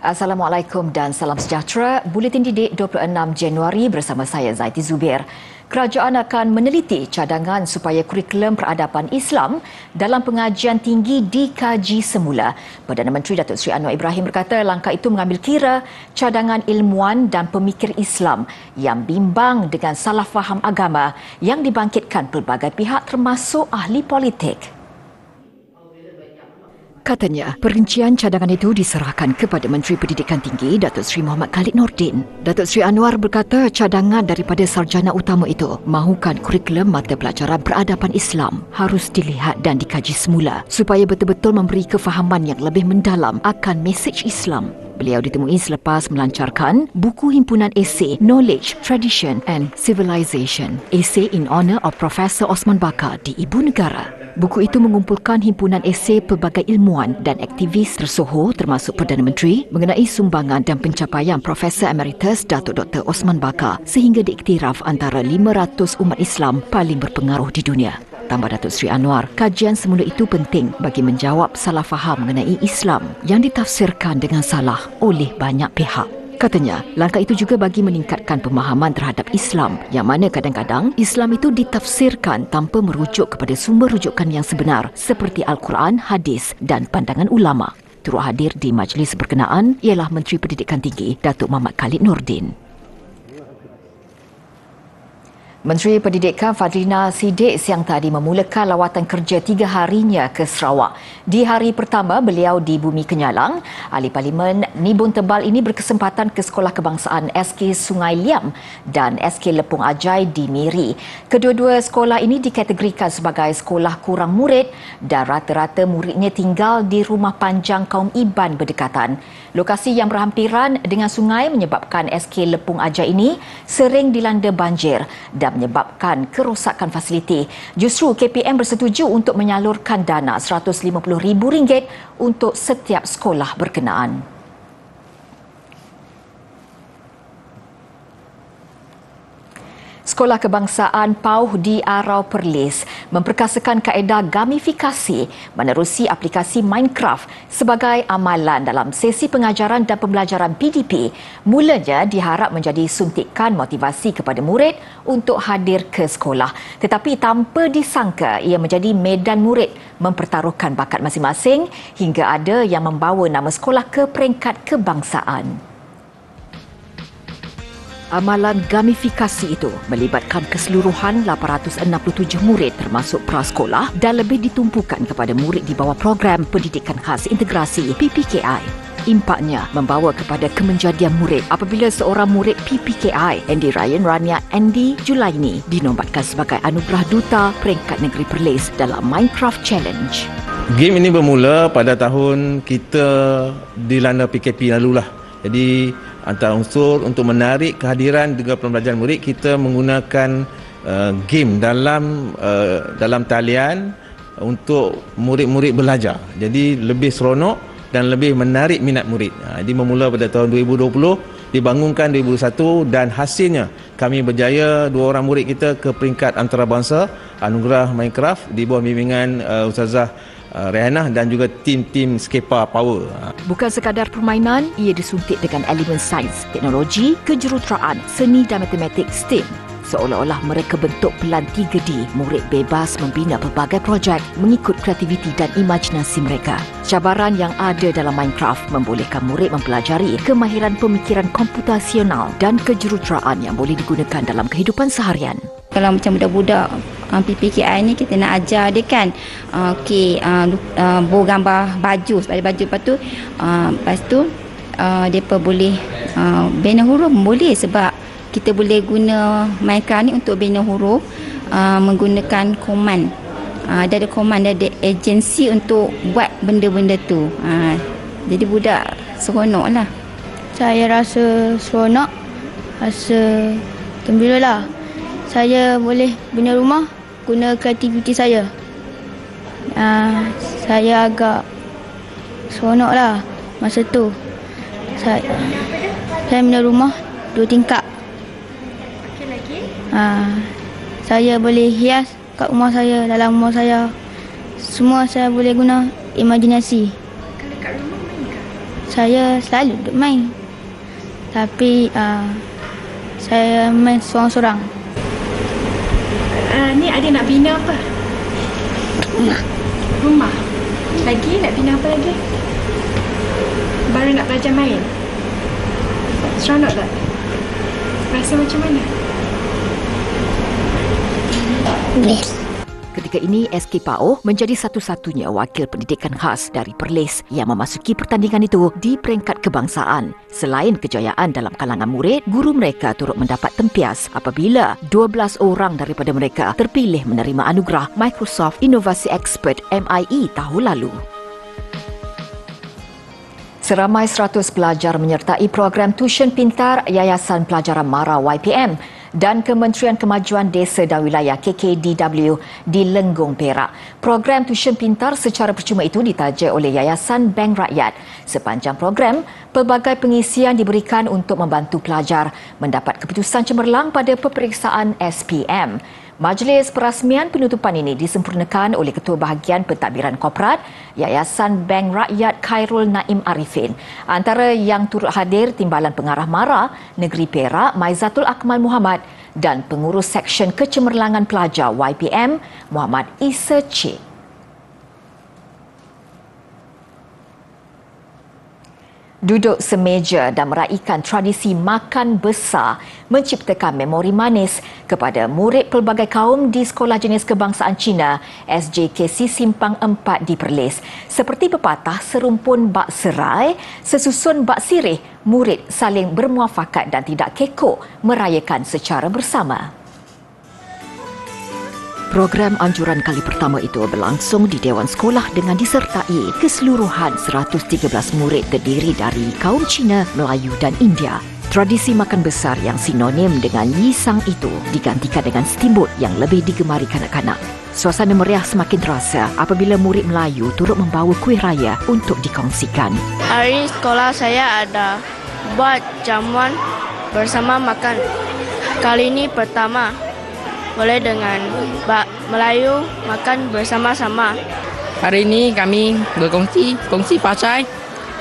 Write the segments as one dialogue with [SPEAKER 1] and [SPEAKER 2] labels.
[SPEAKER 1] Assalamualaikum dan salam sejahtera. Buletin Didik 26 Januari bersama saya Zaiti Zubir. Kerajaan akan meneliti cadangan supaya kurikulum peradaban Islam dalam pengajian tinggi dikaji semula. Perdana Menteri Datuk Seri Anwar Ibrahim berkata langkah itu mengambil kira cadangan ilmuwan dan pemikir Islam yang bimbang dengan salah faham agama yang dibangkitkan pelbagai pihak termasuk ahli politik. Katanya, perincian cadangan itu diserahkan kepada Menteri Pendidikan Tinggi Datuk Seri Muhammad Khalid Nordin. Datuk Seri Anwar berkata cadangan daripada sarjana utama itu mahukan kurikulum mata pelajaran peradaban Islam harus dilihat dan dikaji semula supaya betul-betul memberi kefahaman yang lebih mendalam akan mesej Islam. Beliau ditemui selepas melancarkan buku himpunan esei Knowledge, Tradition and Civilization, esei in honour of Profesor Osman Bakar di Ibu Negara. Buku itu mengumpulkan himpunan esei pelbagai ilmuwan dan aktivis tersohor termasuk Perdana Menteri mengenai sumbangan dan pencapaian Profesor Emeritus Datuk Dr. Osman Bakar sehingga diiktiraf antara 500 umat Islam paling berpengaruh di dunia. Tambah Datuk Seri Anwar, kajian semula itu penting bagi menjawab salah faham mengenai Islam yang ditafsirkan dengan salah oleh banyak pihak. Katanya, langkah itu juga bagi meningkatkan pemahaman terhadap Islam yang mana kadang-kadang Islam itu ditafsirkan tanpa merujuk kepada sumber rujukan yang sebenar seperti Al-Quran, hadis dan pandangan ulama. Turut hadir di majlis berkenaan ialah Menteri Pendidikan Tinggi Datuk Muhammad Khalid Nordin. Menteri Pendidikan Fadlina Siddiq siang tadi memulakan lawatan kerja 3 harinya ke Sarawak. Di hari pertama beliau di Bumi Kenyalang, Ahli Parlimen Nibun Tebal ini berkesempatan ke Sekolah Kebangsaan SK Sungai Liam dan SK Lepung Ajai di Miri. Kedua-dua sekolah ini dikategorikan sebagai sekolah kurang murid dan rata-rata muridnya tinggal di rumah panjang kaum Iban berdekatan. Lokasi yang berhampiran dengan sungai menyebabkan SK Lepung Ajai ini sering dilanda banjir dan menyebabkan kerosakan fasiliti. Justru KPM bersetuju untuk menyalurkan dana RM150,000 untuk setiap sekolah berkenaan. Sekolah Kebangsaan Pauh di Arau Perlis memperkasakan kaedah gamifikasi menerusi aplikasi Minecraft sebagai amalan dalam sesi pengajaran dan pembelajaran PDP. Mulanya diharap menjadi suntikan motivasi kepada murid untuk hadir ke sekolah. Tetapi tanpa disangka ia menjadi medan murid mempertaruhkan bakat masing-masing hingga ada yang membawa nama sekolah ke peringkat kebangsaan. Amalan gamifikasi itu melibatkan keseluruhan 867 murid termasuk prasekolah dan lebih ditumpukan kepada murid di bawah program Pendidikan Khas Integrasi PPKI. Impaknya membawa kepada kemenjadian murid apabila seorang murid PPKI, Andy Ryan Rania Andy Julaini, dinobatkan sebagai Anugerah Duta Peringkat Negeri Perlis dalam Minecraft Challenge.
[SPEAKER 2] Game ini bermula pada tahun kita dilanda PKP lalulah. Jadi antara unsur untuk menarik kehadiran juga pembelajaran murid, kita menggunakan game dalam talian untuk murid-murid belajar. Jadi lebih seronok dan lebih menarik minat murid. Jadi bermula pada tahun 2020, dibangunkan 2021 dan hasilnya kami berjaya 2 orang murid kita ke peringkat antarabangsa Anugerah Minecraft di bawah bimbingan Ustazah Rehanah dan juga tim-tim Skepa Power.
[SPEAKER 1] Bukan sekadar permainan, ia disuntik dengan elemen sains, teknologi, kejuruteraan, seni dan matematik STEM. Seolah-olah mereka bentuk pelan 3D, murid bebas membina pelbagai projek mengikut kreativiti dan imajinasi mereka. Cabaran yang ada dalam Minecraft membolehkan murid mempelajari kemahiran pemikiran komputasional dan kejuruteraan yang boleh digunakan dalam kehidupan seharian.
[SPEAKER 3] Kalau macam budak-budak PPKI ni kita nak ajar dia kan buat gambar baju sebagai baju, lepas tu mereka boleh bina huruf boleh sebab kita boleh guna Minecraft ni untuk bina huruf menggunakan koman. Ada koman, ada agensi untuk buat benda-benda tu. Jadi budak seronok lah.
[SPEAKER 4] Saya rasa seronok, rasa gembira lah. Saya boleh bina rumah guna kreativiti saya. Saya agak seronok lah masa tu. Saya bina rumah 2 tingkap.
[SPEAKER 5] Okey lagi?
[SPEAKER 4] Saya boleh hias kat rumah saya, dalam rumah saya. Semua saya boleh guna imajinasi.
[SPEAKER 5] Kalau kat rumah main ke?
[SPEAKER 4] saya selalu duduk main. Tapi saya main seorang-seorang.
[SPEAKER 5] Ni adik nak bina apa? Rumah. Lagi nak bina apa lagi? Baru nak belajar main. Seronok tak? Rasa macam mana?
[SPEAKER 4] Best.
[SPEAKER 1] Ketika ini, SK PAO menjadi satu-satunya wakil pendidikan khas dari Perlis yang memasuki pertandingan itu di peringkat kebangsaan. Selain kejayaan dalam kalangan murid, guru mereka turut mendapat tempias apabila 12 orang daripada mereka terpilih menerima anugerah Microsoft Innovasi Expert MIE tahun lalu. Seramai 100 pelajar menyertai program Tuition Pintar Yayasan Pelajaran Mara YPM dan Kementerian Kemajuan Desa dan Wilayah KKDW di Lenggong, Perak. Program Tuition Pintar secara percuma itu ditaja oleh Yayasan Bank Rakyat. Sepanjang program, pelbagai pengisian diberikan untuk membantu pelajar mendapat keputusan cemerlang pada peperiksaan SPM. Majlis perasmian penutupan ini disempurnakan oleh Ketua Bahagian Pentadbiran Korporat Yayasan Bank Rakyat Khairul Naim Arifin. Antara yang turut hadir Timbalan Pengarah Mara Negeri Perak Maizatul Akmal Muhammad dan Pengurus Seksyen Kecemerlangan Pelajar YPM Muhammad Isa Cik. Duduk semeja dan meraihkan tradisi makan besar menciptakan memori manis kepada murid pelbagai kaum di Sekolah Jenis Kebangsaan Cina SJKC Simpang 4 di Perlis. Seperti pepatah serumpun bak serai, sesusun bak sirih, murid saling bermuafakat dan tidak kekok merayakan secara bersama. Program anjuran kali pertama itu berlangsung di Dewan Sekolah dengan disertai keseluruhan 113 murid terdiri dari kaum Cina, Melayu dan India. Tradisi makan besar yang sinonim dengan yisang itu digantikan dengan steamboat yang lebih digemari kanak-kanak. Suasana meriah semakin terasa apabila murid Melayu turut membawa kuih raya untuk dikongsikan.
[SPEAKER 4] Hari sekolah saya ada buat jamuan bersama makan. Kali ini pertama. Boleh dengan Melayu makan bersama-sama.
[SPEAKER 6] Hari ini kami kongsi pasai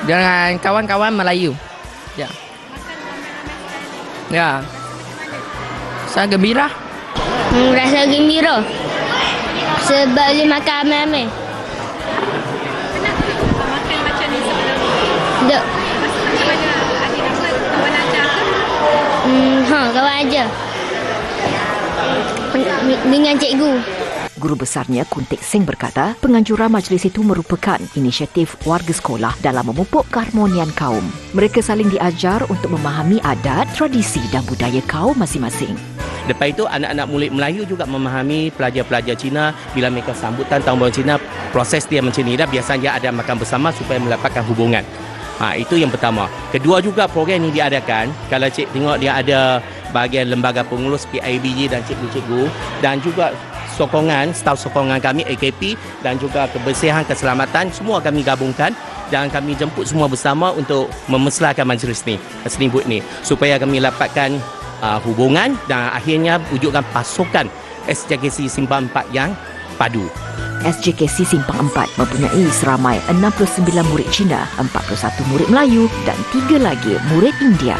[SPEAKER 6] dengan kawan-kawan Melayu. Ya. Ya. Saya gembira.
[SPEAKER 4] Rasa gembira. Sebab boleh makan ame-ame.
[SPEAKER 5] Makan macam ni sebelum ni?
[SPEAKER 4] Tak.
[SPEAKER 5] Macam mana adik dapat kawan ajar ke?
[SPEAKER 4] Kawan ajar. Dengan cikgu.
[SPEAKER 1] Guru besarnya Kuntik Singh berkata, penganjuran majlis itu merupakan inisiatif warga sekolah dalam memupuk keharmonian kaum. Mereka saling diajar untuk memahami adat, tradisi dan budaya kaum masing-masing.
[SPEAKER 7] Lepas itu, anak-anak murid Melayu juga memahami pelajar-pelajar Cina bila mereka sambutan tahun baru Cina, proses dia macam ni dah. Biasanya ada makan bersama supaya mendapatkan hubungan. Itu yang pertama. Kedua juga program ini diadakan, kalau cik tengok dia ada bahagian lembaga pengurus PIBG dan cikgu-cikgu dan juga sokongan, staf sokongan kami AKP dan juga kebersihan keselamatan semua kami gabungkan dan kami jemput semua bersama untuk memesrahkan majlis ni, steamboat ni supaya kami dapatkan hubungan dan akhirnya wujudkan pasukan SJKC Simpang 4 yang padu.
[SPEAKER 1] SJKC Simpang 4 mempunyai seramai 69 murid Cina, 41 murid Melayu dan 3 lagi murid India.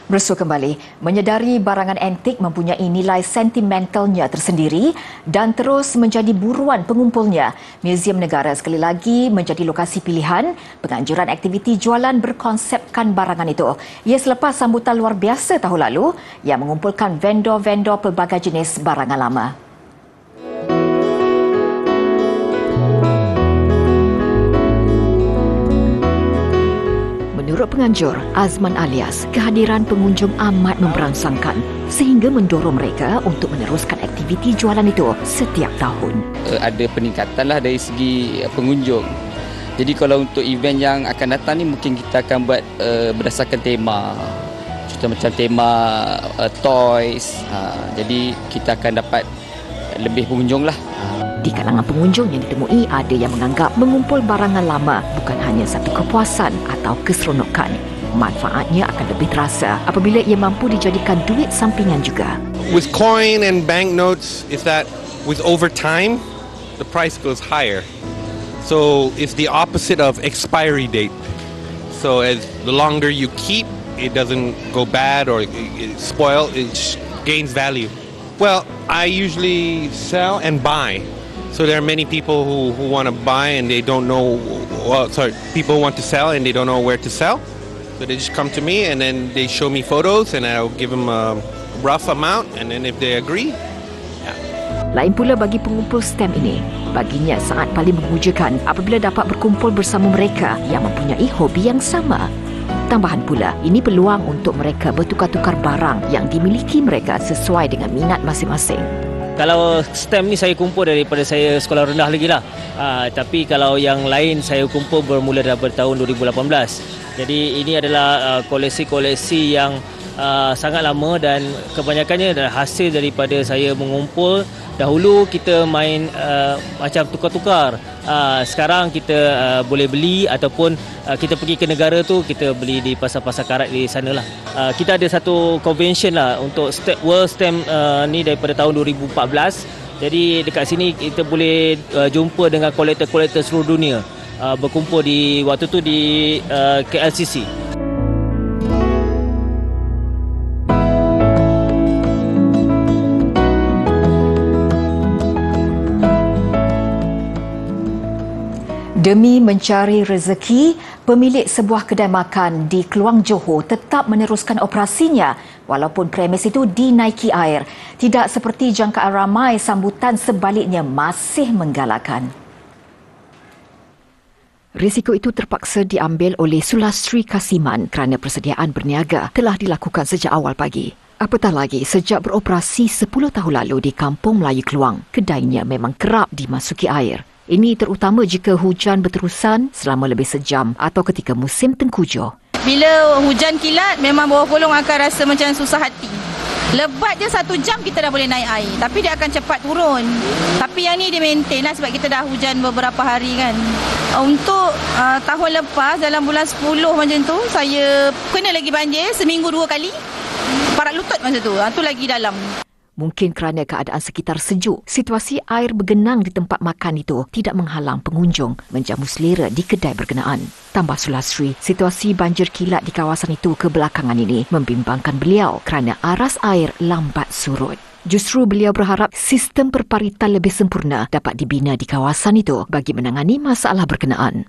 [SPEAKER 1] Bersu kembali, menyedari barangan antik mempunyai nilai sentimentalnya tersendiri dan terus menjadi buruan pengumpulnya. Muzium Negara sekali lagi menjadi lokasi pilihan penganjuran aktiviti jualan berkonsepkan barangan itu. Ia selepas sambutan luar biasa tahun lalu yang mengumpulkan vendor-vendor pelbagai jenis barangan lama. Menurut penganjur Azman Alias, kehadiran pengunjung amat memberangsangkan sehingga mendorong mereka untuk meneruskan aktiviti jualan itu setiap tahun.
[SPEAKER 8] Ada peningkatan lah dari segi pengunjung. Jadi kalau untuk event yang akan datang ni mungkin kita akan buat berdasarkan tema. Contoh macam tema toys. Jadi kita akan dapat lebih pengunjung lah.
[SPEAKER 1] Di kalangan pengunjung yang ditemui, ada yang menganggap mengumpul barangan lama bukan hanya satu kepuasan atau keseronokan. Manfaatnya akan lebih terasa apabila ia mampu dijadikan duit sampingan juga.
[SPEAKER 9] With coin and banknotes is that with over time the price goes higher. So it's the opposite of expiry date. So as the longer you keep, it doesn't go bad or it spoil, it gains value. Well, I usually sell and buy. So there are many people who want to buy and they don't know, people want to sell and they don't know where to sell. So they just come to me and then they show me photos and I'll give them a rough amount, and then if they agree,
[SPEAKER 1] Lain pula bagi pengumpul stem ini. Baginya sangat paling mengujakan apabila dapat berkumpul bersama mereka yang mempunyai hobi yang sama. Tambahan pula, ini peluang untuk mereka bertukar-tukar barang yang dimiliki mereka sesuai dengan minat masing-masing.
[SPEAKER 10] Kalau stem ni saya kumpul daripada saya sekolah rendah lagi lah. Tapi kalau yang lain saya kumpul bermula daripada tahun 2018. Jadi ini adalah koleksi-koleksi yang sangat lama dan kebanyakannya adalah hasil daripada saya mengumpul. Dahulu kita main macam tukar-tukar. Sekarang kita boleh beli ataupun kita pergi ke negara tu, kita beli di pasar-pasar karat di sana lah. Kita ada satu convention lah untuk World Stamp ni daripada tahun 2014. Jadi dekat sini kita boleh jumpa dengan kolektor-kolektor seluruh dunia berkumpul di waktu tu di KLCC.
[SPEAKER 1] Demi mencari rezeki, pemilik sebuah kedai makan di Kluang Johor tetap meneruskan operasinya walaupun premis itu dinaiki air. Tidak seperti jangkaan ramai, sambutan sebaliknya masih menggalakkan. Risiko itu terpaksa diambil oleh Sulastri Kasiman kerana persediaan berniaga telah dilakukan sejak awal pagi. Apatah lagi, sejak beroperasi 10 tahun lalu di Kampung Melayu Kluang, kedainya memang kerap dimasuki air. Ini terutama jika hujan berterusan selama lebih sejam atau ketika musim tengkujuh.
[SPEAKER 11] Bila hujan kilat, memang bawah kolong akan rasa macam susah hati. Lebat je 1 jam kita dah boleh naik air. Tapi dia akan cepat turun. Tapi yang ni dia maintain lah sebab kita dah hujan beberapa hari kan. Untuk tahun lepas dalam bulan 10 macam tu, saya kena lagi banjir seminggu 2 kali. Parat lutut masa tu. Tu lagi dalam.
[SPEAKER 1] Mungkin kerana keadaan sekitar sejuk, situasi air bergenang di tempat makan itu tidak menghalang pengunjung menjamu selera di kedai berkenaan. Tambah Sulastri, situasi banjir kilat di kawasan itu kebelakangan ini membimbangkan beliau kerana aras air lambat surut. Justru beliau berharap sistem perparitan lebih sempurna dapat dibina di kawasan itu bagi menangani masalah berkenaan.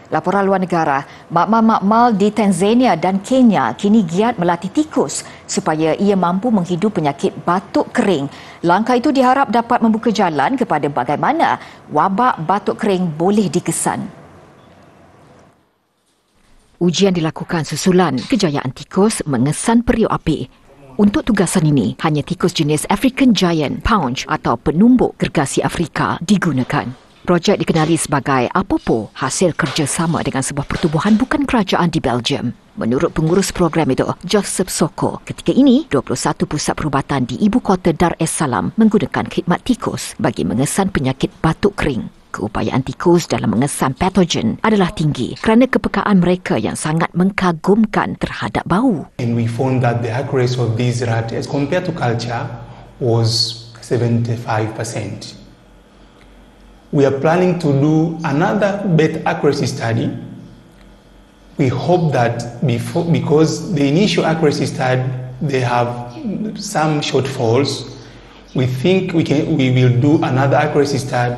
[SPEAKER 1] Laporan luar negara, makmal-makmal di Tanzania dan Kenya kini giat melatih tikus supaya ia mampu menghidu penyakit batuk kering. Langkah itu diharap dapat membuka jalan kepada bagaimana wabak batuk kering boleh dikesan. Ujian dilakukan susulan kejayaan tikus mengesan periuk api. Untuk tugasan ini, hanya tikus jenis African Giant Pounce atau penumbuk gergasi Afrika digunakan. Projek dikenali sebagai APOPO, hasil kerjasama dengan sebuah pertubuhan bukan kerajaan di Belgium. Menurut pengurus program itu, Joseph Soko, ketika ini 21 pusat perubatan di ibu kota Dar es Salaam menggunakan khidmat tikus bagi mengesan penyakit batuk kering. Keupayaan tikus dalam mengesan patogen adalah tinggi kerana kepekaan mereka yang sangat mengagumkan terhadap bau.
[SPEAKER 12] And we found that the accuracy of these rats as compared to culture was 75%. we are planning to do another bet accuracy study. We hope that because the initial accuracy study, they have some shortfalls, we think we will do another accuracy study,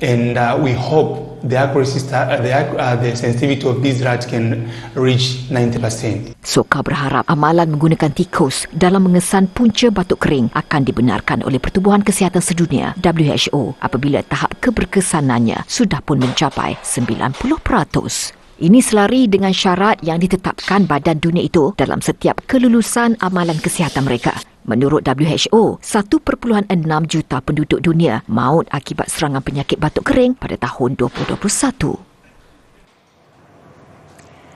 [SPEAKER 12] and we hope the accuracy the sensitivity of these rats can reach 90%.
[SPEAKER 1] Soka berharap amalan menggunakan tikus dalam mengesan punca batuk kering akan dibenarkan oleh Pertubuhan Kesihatan Sedunia WHO apabila tahap keberkesanannya sudah pun mencapai 90%. Ini selari dengan syarat yang ditetapkan Badan Dunia itu dalam setiap kelulusan amalan kesihatan mereka. Menurut WHO, 1.6 juta penduduk dunia maut akibat serangan penyakit batuk kering pada tahun 2021.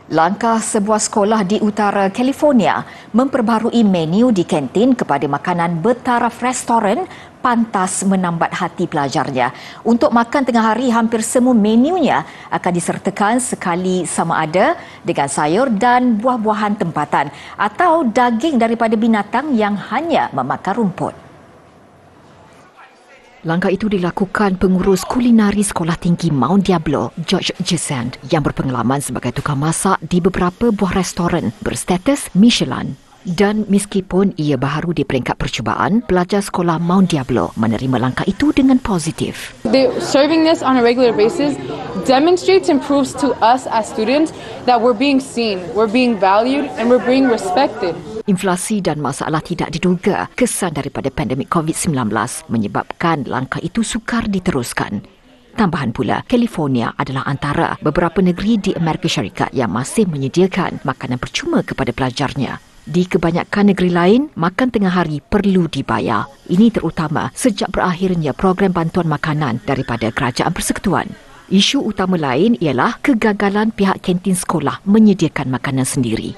[SPEAKER 1] Langkah sebuah sekolah di utara California memperbaharui menu di kantin kepada makanan bertaraf restoran pantas menambat hati pelajarnya. Untuk makan tengah hari, hampir semua menunya akan disertakan sekali sama ada dengan sayur dan buah-buahan tempatan atau daging daripada binatang yang hanya memakan rumput. Langkah itu dilakukan pengurus kulinari Sekolah Tinggi Mount Diablo, George Jesand, yang berpengalaman sebagai tukang masak di beberapa buah restoran berstatus Michelin. Dan meskipun ia baharu di peringkat percubaan, pelajar sekolah Mount Diablo menerima langkah itu dengan positif.
[SPEAKER 13] Serving this on a regular basis demonstrates and proves to us as students that we're being seen, we're being valued, and we're being respected.
[SPEAKER 1] Inflasi dan masalah tidak diduga kesan daripada pandemik COVID-19 menyebabkan langkah itu sukar diteruskan. Tambahan pula, California adalah antara beberapa negeri di Amerika Syarikat yang masih menyediakan makanan percuma kepada pelajarnya. Di kebanyakan negeri lain, makan tengah hari perlu dibayar. Ini terutama sejak berakhirnya program bantuan makanan daripada Kerajaan Persekutuan. Isu utama lain ialah kegagalan pihak kantin sekolah menyediakan makanan sendiri.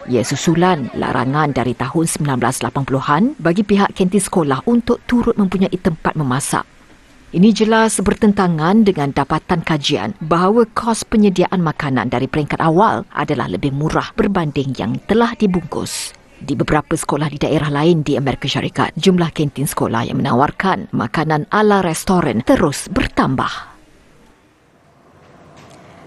[SPEAKER 1] Ia susulan larangan dari tahun 1980-an bagi pihak kantin sekolah untuk turut mempunyai tempat memasak. Ini jelas bertentangan dengan dapatan kajian bahawa kos penyediaan makanan dari peringkat awal adalah lebih murah berbanding yang telah dibungkus. Di beberapa sekolah di daerah lain di Amerika Syarikat, jumlah kantin sekolah yang menawarkan makanan ala restoran terus bertambah.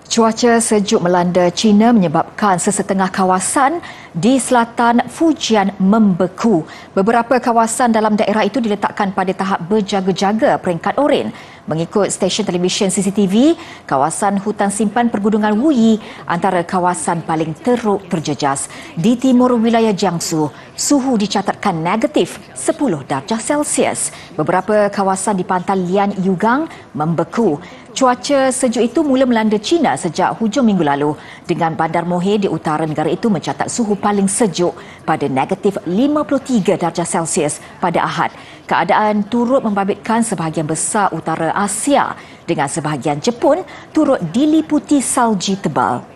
[SPEAKER 1] Cuaca sejuk melanda China menyebabkan sesetengah kawasan di selatan Fujian membeku. Beberapa kawasan dalam daerah itu diletakkan pada tahap berjaga-jaga peringkat oren. Mengikut stesen televisyen CCTV, kawasan hutan simpan pergunungan Wuyi antara kawasan paling teruk terjejas. Di timur wilayah Jiangsu, suhu dicatatkan negatif 10 darjah Celsius. Beberapa kawasan di pantai Lian Yugang membeku. Cuaca sejuk itu mula melanda China sejak hujung minggu lalu dengan Bandar Mohe di utara negara itu mencatat suhu paling sejuk pada negatif 53 darjah Celsius pada Ahad. Keadaan turut membabitkan sebahagian besar utara Asia dengan sebahagian Jepun turut diliputi salji tebal.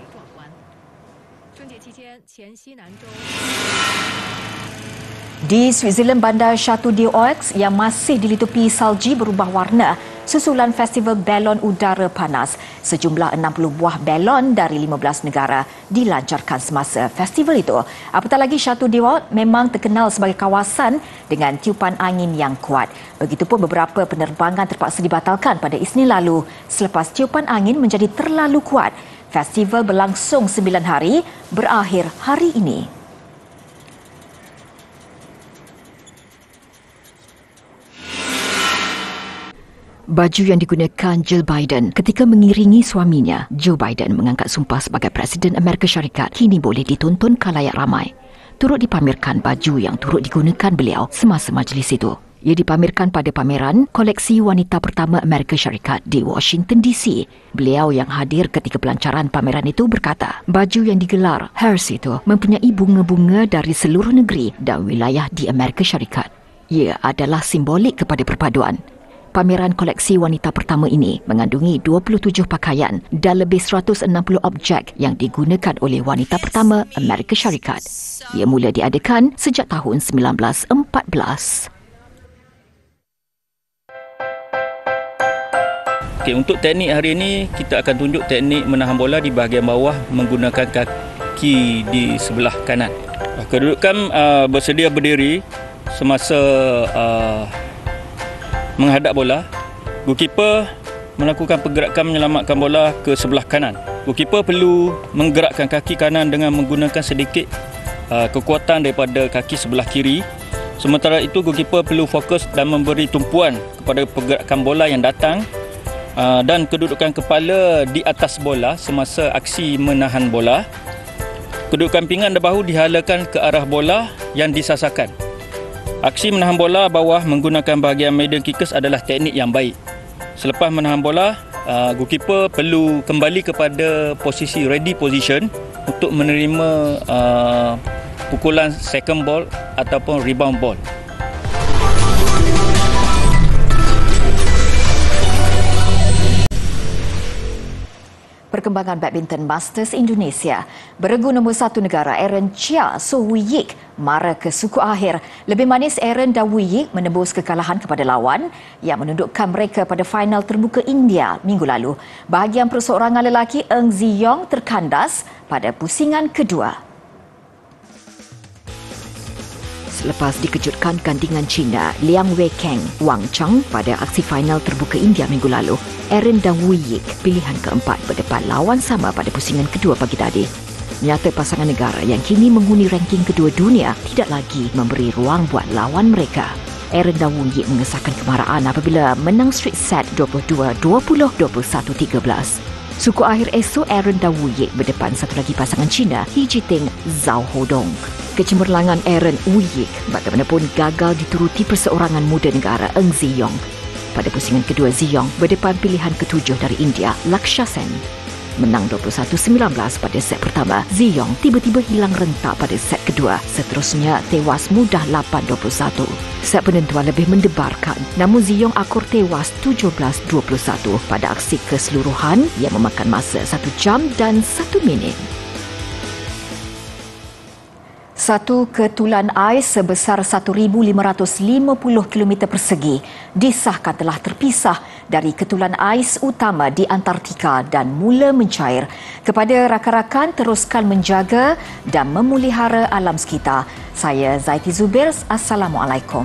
[SPEAKER 1] Di Switzerland, bandar Chateau d'Aux yang masih dilitupi salji berubah warna susulan festival belon udara panas. Sejumlah 60 buah belon dari 15 negara dilancarkan semasa festival itu. Apatah lagi, Chateau d'Aux memang terkenal sebagai kawasan dengan tiupan angin yang kuat. Begitupun beberapa penerbangan terpaksa dibatalkan pada Isnin lalu selepas tiupan angin menjadi terlalu kuat. Festival berlangsung 9 hari, berakhir hari ini. Baju yang digunakan Jill Biden ketika mengiringi suaminya, Joe Biden, mengangkat sumpah sebagai Presiden Amerika Syarikat kini boleh ditonton khalayak ramai. Turut dipamerkan baju yang turut digunakan beliau semasa majlis itu. Ia dipamerkan pada pameran koleksi wanita pertama Amerika Syarikat di Washington DC. Beliau yang hadir ketika pelancaran pameran itu berkata, baju yang digelar Hearst itu mempunyai bunga-bunga dari seluruh negeri dan wilayah di Amerika Syarikat. Ia adalah simbolik kepada perpaduan. Pameran koleksi wanita pertama ini mengandungi 27 pakaian dan lebih 160 objek yang digunakan oleh wanita pertama Amerika Syarikat. Ia mula diadakan sejak tahun 1914.
[SPEAKER 14] Okey, untuk teknik hari ini kita akan tunjuk teknik menahan bola di bahagian bawah menggunakan kaki di sebelah kanan. Kedudukan bersedia berdiri semasa menghadap bola. Goalkeeper melakukan pergerakan menyelamatkan bola ke sebelah kanan. Goalkeeper perlu menggerakkan kaki kanan dengan menggunakan sedikit kekuatan daripada kaki sebelah kiri. Sementara itu, goalkeeper perlu fokus dan memberi tumpuan kepada pergerakan bola yang datang dan kedudukan kepala di atas bola semasa aksi menahan bola. Kedudukan pinggan dan bahu dihalakan ke arah bola yang disasarkan. Aksi menahan bola bawah menggunakan bahagian medial kickers adalah teknik yang baik. Selepas menahan bola, goalkeeper perlu kembali kepada posisi ready position untuk menerima pukulan second ball ataupun rebound ball.
[SPEAKER 1] Perkembangan badminton Masters Indonesia. Beregu nombor 1 negara Aaron Chia So Wee Yik mara ke suku akhir. Lebih manis Aaron dan Wee Yik menembus kekalahan kepada lawan yang menundukkan mereka pada final terbuka India minggu lalu. Bahagian perseorangan lelaki Eng Ziyong terkandas pada pusingan kedua. Selepas dikejutkan gandingan China Liang Weikeng Wang Chang pada aksi final terbuka India minggu lalu, Aaron dan Wee Yik pilihan keempat berdepan lawan sama pada pusingan kedua pagi tadi. Nyata pasangan negara yang kini menghuni ranking kedua dunia tidak lagi memberi ruang buat lawan mereka. Aaron dan Wee Yik mengesahkan kemarahan apabila menang straight set 22-20, 21-13. Suku akhir esok, Aaron dan Wee Yik berdepan satu lagi pasangan China, He Jiting Zhao Hodong. Kecemerlangan Aaron Wee Yik bagaimanapun gagal dituruti perseorangan muda negara Eng Ziyong. Pada pusingan kedua, Ziyong berdepan pilihan ketujuh dari India, Lakshya Sen. Menang 21-19 pada set pertama, Ziyong tiba-tiba hilang rentak pada set kedua. Seterusnya tewas mudah 8-21. Set penentuan lebih mendebarkan, namun Ziyong akur tewas 17-21 pada aksi keseluruhan yang memakan masa 1 jam dan 1 minit. Satu ketulan ais sebesar 1,550 km persegi disahkan telah terpisah dari ketulan ais utama di Antartika dan mula mencair. Kepada rakan-rakan, teruskan menjaga dan memelihara alam sekitar. Saya Zaiti Zubair. Assalamualaikum.